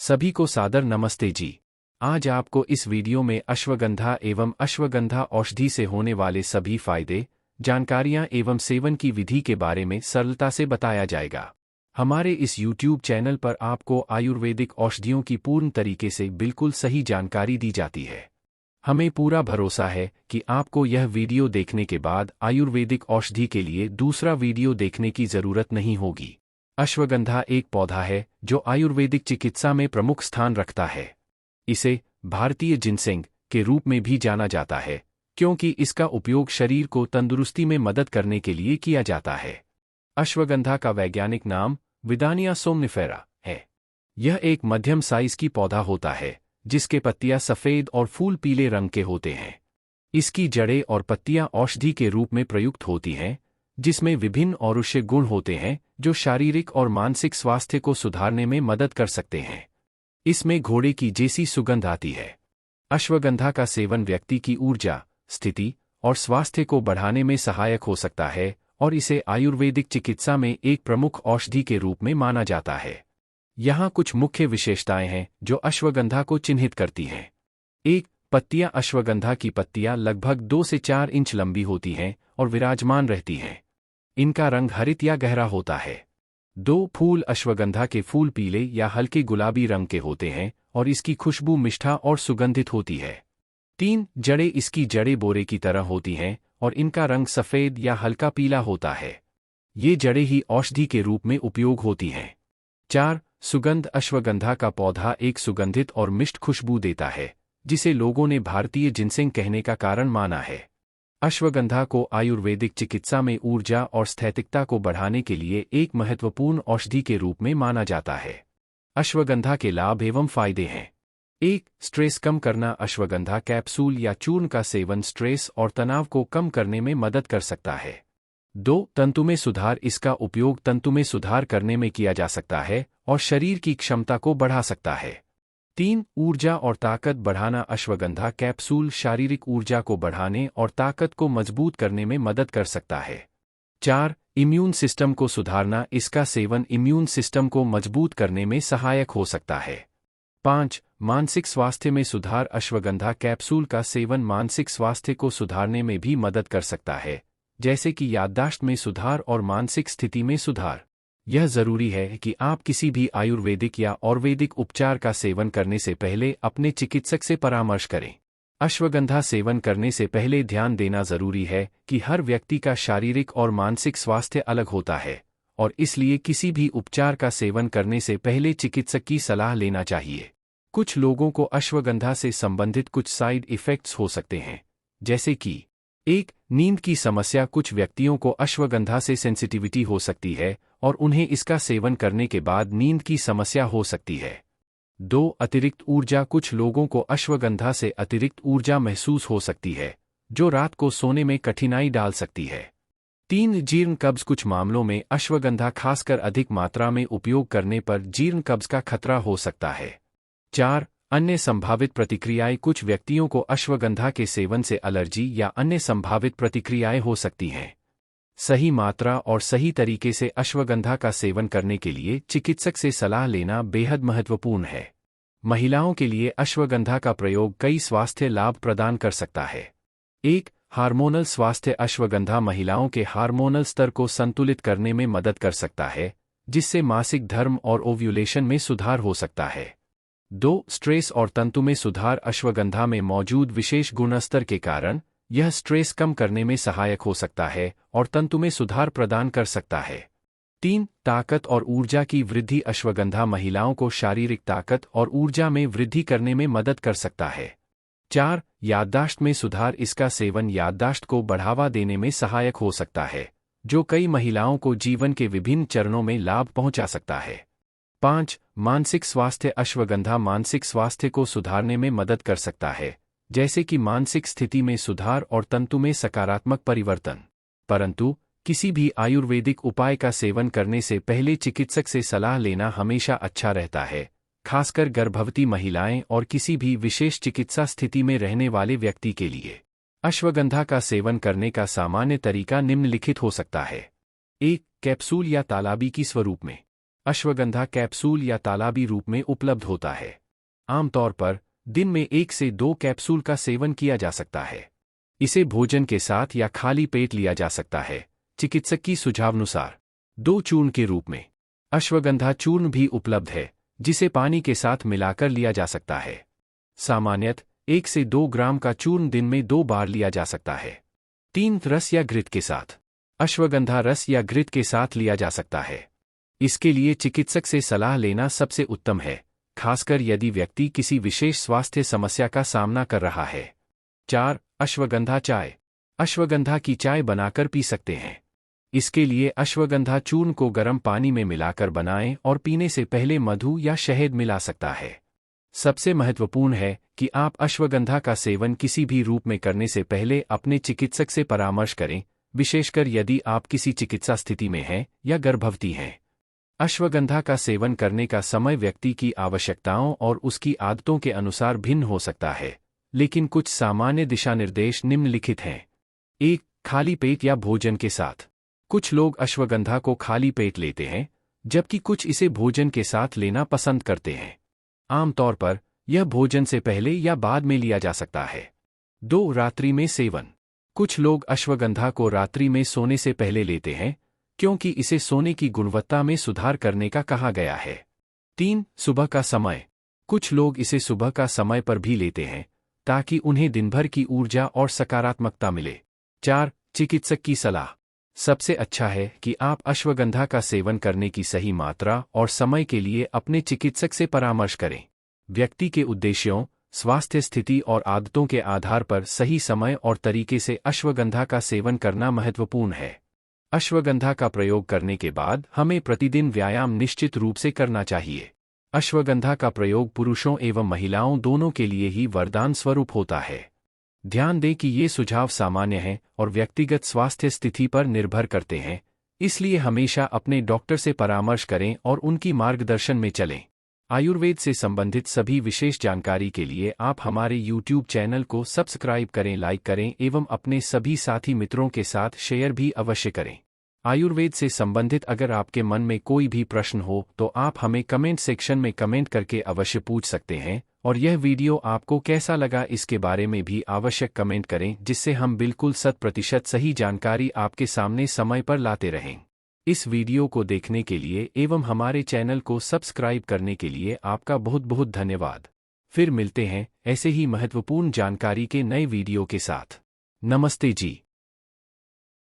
सभी को सादर नमस्ते जी। आज आपको इस वीडियो में अश्वगंधा एवं अश्वगंधा औषधि से होने वाले सभी फायदे, जानकारियां एवं सेवन की विधि के बारे में सरलता से बताया जाएगा। हमारे इस YouTube चैनल पर आपको आयुर्वेदिक औषधियों की पूर्ण तरीके से बिल्कुल सही जानकारी दी जाती है। हमें पूरा भरोसा है कि आपको यह वीडियो देखने के बाद आयुर्वेदिक औषधि के लिए दूसरा वीडियो देखने की जरूरत नहीं होगी। अश्वगंधा एक पौधा है जो आयुर्वेदिक चिकित्सा में प्रमुख स्थान रखता है। इसे भारतीय जिनसेंग के रूप में भी जाना जाता है, क्योंकि इसका उपयोग शरीर को तंदुरुस्ती में मदद करने के लिए किया जाता है। अश्वगंधा का वैज्ञानिक नाम विदानिया सोमनिफेरा है। यह एक मध्यम साइज की पौधा होता है, जिसके पत्तियां सफेद और फूल पीले रंग के होते हैं। इसकी जड़ें और पत्तियां औषधि के रूप में प्रयुक्त होती हैं, जिसमें विभिन्न औषधीय गुण होते हैं जो शारीरिक और मानसिक स्वास्थ्य को सुधारने में मदद कर सकते हैं। इसमें घोड़े की जैसी सुगंध आती है। अश्वगंधा का सेवन व्यक्ति की ऊर्जा, स्थिति और स्वास्थ्य को बढ़ाने में सहायक हो सकता है और इसे आयुर्वेदिक चिकित्सा में एक प्रमुख औषधि के रूप में माना जाता है। यहाँ कुछ मुख्य विशेषताएं हैं जो अश्वगंधा को चिन्हित करती हैं। 1. पत्तियां। अश्वगंधा की पत्तियां लगभग 2 से 4 इंच लंबी होती हैं और विराजमान रहती हैं। इनका रंग हरित या गहरा होता है। 2. फूल। अश्वगंधा के फूल पीले या हल्के गुलाबी रंग के होते हैं और इसकी खुशबू मिष्ठा और सुगंधित होती है। 3. जड़ें। इसकी जड़ें बोरे की तरह होती हैं और इनका रंग सफेद या हल्का पीला होता है। ये जड़ें ही औषधि के रूप में उपयोग होती हैं। 4. सुगंध। अश्वगंधा का पौधा एक सुगंधित और मिष्ट खुशबू देता है, जिसे लोगों ने भारतीय जिनसेंग कहने का कारण माना है। अश्वगंधा को आयुर्वेदिक चिकित्सा में ऊर्जा और स्थैतिकता को बढ़ाने के लिए एक महत्वपूर्ण औषधि के रूप में माना जाता है। अश्वगंधा के लाभ एवं फायदे हैं। 1. स्ट्रेस कम करना। अश्वगंधा कैप्सूल या चूर्ण का सेवन स्ट्रेस और तनाव को कम करने में मदद कर सकता है। 2. तंतुमय सुधार। इसका उपयोग तंतुमय सुधार करने में किया जा सकता है और शरीर की क्षमता को बढ़ा सकता है। 3. ऊर्जा और ताकत बढ़ाना। अश्वगंधा कैप्सूल शारीरिक ऊर्जा को बढ़ाने और ताकत को मजबूत करने में मदद कर सकता है। 4. इम्यून सिस्टम को सुधारना। इसका सेवन इम्यून सिस्टम को मजबूत करने में सहायक हो सकता है। 5. मानसिक स्वास्थ्य में सुधार। अश्वगंधा कैप्सूल का सेवन मानसिक स्वास्थ्य को सुधारने में भी मदद कर सकता है, जैसे कि याददाश्त में सुधार और मानसिक स्थिति में सुधार। यह जरूरी है कि आप किसी भी आयुर्वेदिक या आयुर्वेदिक उपचार का सेवन करने से पहले अपने चिकित्सक से परामर्श करें। अश्वगंधा सेवन करने से पहले ध्यान देना जरूरी है कि हर व्यक्ति का शारीरिक और मानसिक स्वास्थ्य अलग होता है और इसलिए किसी भी उपचार का सेवन करने से पहले चिकित्सक की सलाह लेना चाहिए। कुछ लोगों को अश्वगंधा से संबंधित कुछ साइड इफ़ेक्ट्स हो सकते हैं, जैसे कि 1. नींद की समस्या। कुछ व्यक्तियों को अश्वगंधा से सेंसिटिविटी हो सकती है और उन्हें इसका सेवन करने के बाद नींद की समस्या हो सकती है। 2. अतिरिक्त ऊर्जा। कुछ लोगों को अश्वगंधा से अतिरिक्त ऊर्जा महसूस हो सकती है, जो रात को सोने में कठिनाई डाल सकती है। 3. जीर्ण कब्ज। कुछ मामलों में अश्वगंधा खासकर अधिक मात्रा में उपयोग करने पर जीर्ण कब्ज का खतरा हो सकता है। 4. अन्य संभावित प्रतिक्रियाएं। कुछ व्यक्तियों को अश्वगंधा के सेवन से एलर्जी या अन्य संभावित प्रतिक्रियाएं हो सकती हैं। सही मात्रा और सही तरीके से अश्वगंधा का सेवन करने के लिए चिकित्सक से सलाह लेना बेहद महत्वपूर्ण है। महिलाओं के लिए अश्वगंधा का प्रयोग कई स्वास्थ्य लाभ प्रदान कर सकता है। 1. हार्मोनल स्वास्थ्य। अश्वगंधा महिलाओं के हार्मोनल स्तर को संतुलित करने में मदद कर सकता है, जिससे मासिक धर्म और ओव्यूलेशन में सुधार हो सकता है। 2. स्ट्रेस और तंतु में सुधार। अश्वगंधा में मौजूद विशेष गुणस्तर के कारण यह स्ट्रेस कम करने में सहायक हो सकता है और तंतु में सुधार प्रदान कर सकता है। 3. ताकत और ऊर्जा की वृद्धि। अश्वगंधा महिलाओं को शारीरिक ताकत और ऊर्जा में वृद्धि करने में मदद कर सकता है। 4. याददाश्त में सुधार। इसका सेवन याददाश्त को बढ़ावा देने में सहायक हो सकता है, जो कई महिलाओं को जीवन के विभिन्न चरणों में लाभ पहुंचा सकता है। 5. मानसिक स्वास्थ्य। अश्वगंधा मानसिक स्वास्थ्य को सुधारने में मदद कर सकता है, जैसे कि मानसिक स्थिति में सुधार और तंतु में सकारात्मक परिवर्तन। परंतु किसी भी आयुर्वेदिक उपाय का सेवन करने से पहले चिकित्सक से सलाह लेना हमेशा अच्छा रहता है, खासकर गर्भवती महिलाएं और किसी भी विशेष चिकित्सा स्थिति में रहने वाले व्यक्ति के लिए। अश्वगंधा का सेवन करने का सामान्य तरीका निम्नलिखित हो सकता है। 1. कैप्सूल या तालाबी की स्वरूप में। अश्वगंधा कैप्सूल या तालाबी रूप में उपलब्ध होता है। आमतौर पर दिन में 1 से 2 कैप्सूल का सेवन किया जा सकता है। इसे भोजन के साथ या खाली पेट लिया जा सकता है। चिकित्सक की सुझावानुसार 2 चूर्ण के रूप में अश्वगंधा चूर्ण भी उपलब्ध है, जिसे पानी के साथ मिलाकर लिया जा सकता है। सामान्यतः 1 से 2 ग्राम का चूर्ण दिन में 2 बार लिया जा सकता है। 3 रस या घृत के साथ अश्वगंधा रस या घृत के साथ लिया जा सकता है। इसके लिए चिकित्सक से सलाह लेना सबसे उत्तम है, खासकर यदि व्यक्ति किसी विशेष स्वास्थ्य समस्या का सामना कर रहा है। 4. अश्वगंधा चाय। अश्वगंधा की चाय बनाकर पी सकते हैं। इसके लिए अश्वगंधा चूर्ण को गर्म पानी में मिलाकर बनाएं और पीने से पहले मधु या शहद मिला सकता है। सबसे महत्वपूर्ण है कि आप अश्वगंधा का सेवन किसी भी रूप में करने से पहले अपने चिकित्सक से परामर्श करें, विशेषकर यदि आप किसी चिकित्सा स्थिति में हैं या गर्भवती हैं। अश्वगंधा का सेवन करने का समय व्यक्ति की आवश्यकताओं और उसकी आदतों के अनुसार भिन्न हो सकता है, लेकिन कुछ सामान्य दिशानिर्देश निम्नलिखित हैं। 1. खाली पेट या भोजन के साथ। कुछ लोग अश्वगंधा को खाली पेट लेते हैं, जबकि कुछ इसे भोजन के साथ लेना पसंद करते हैं। आमतौर पर यह भोजन से पहले या बाद में लिया जा सकता है। 2. रात्रि में सेवन। कुछ लोग अश्वगंधा को रात्रि में सोने से पहले लेते हैं, क्योंकि इसे सोने की गुणवत्ता में सुधार करने का कहा गया है। 3. सुबह का समय। कुछ लोग इसे सुबह का समय पर भी लेते हैं, ताकि उन्हें दिनभर की ऊर्जा और सकारात्मकता मिले। 4. चिकित्सक की सलाह। सबसे अच्छा है कि आप अश्वगंधा का सेवन करने की सही मात्रा और समय के लिए अपने चिकित्सक से परामर्श करें। व्यक्ति के उद्देश्यों, स्वास्थ्य स्थिति और आदतों के आधार पर सही समय और तरीके से अश्वगंधा का सेवन करना महत्वपूर्ण है। अश्वगंधा का प्रयोग करने के बाद हमें प्रतिदिन व्यायाम निश्चित रूप से करना चाहिए। अश्वगंधा का प्रयोग पुरुषों एवं महिलाओं दोनों के लिए ही वरदान स्वरूप होता है। ध्यान दें कि ये सुझाव सामान्य हैं और व्यक्तिगत स्वास्थ्य स्थिति पर निर्भर करते हैं, इसलिए हमेशा अपने डॉक्टर से परामर्श करें और उनकी मार्गदर्शन में चलें। आयुर्वेद से संबंधित सभी विशेष जानकारी के लिए आप हमारे YouTube चैनल को सब्सक्राइब करें, लाइक करें एवं अपने सभी साथी मित्रों के साथ शेयर भी अवश्य करें। आयुर्वेद से संबंधित अगर आपके मन में कोई भी प्रश्न हो तो आप हमें कमेंट सेक्शन में कमेंट करके अवश्य पूछ सकते हैं, और यह वीडियो आपको कैसा लगा इसके बारे में भी आवश्यक कमेंट करें, जिससे हम बिल्कुल 100% सही जानकारी आपके सामने समय पर लाते रहें। इस वीडियो को देखने के लिए एवं हमारे चैनल को सब्सक्राइब करने के लिए आपका बहुत बहुत धन्यवाद। फिर मिलते हैं ऐसे ही महत्वपूर्ण जानकारी के नए वीडियो के साथ। नमस्ते जी।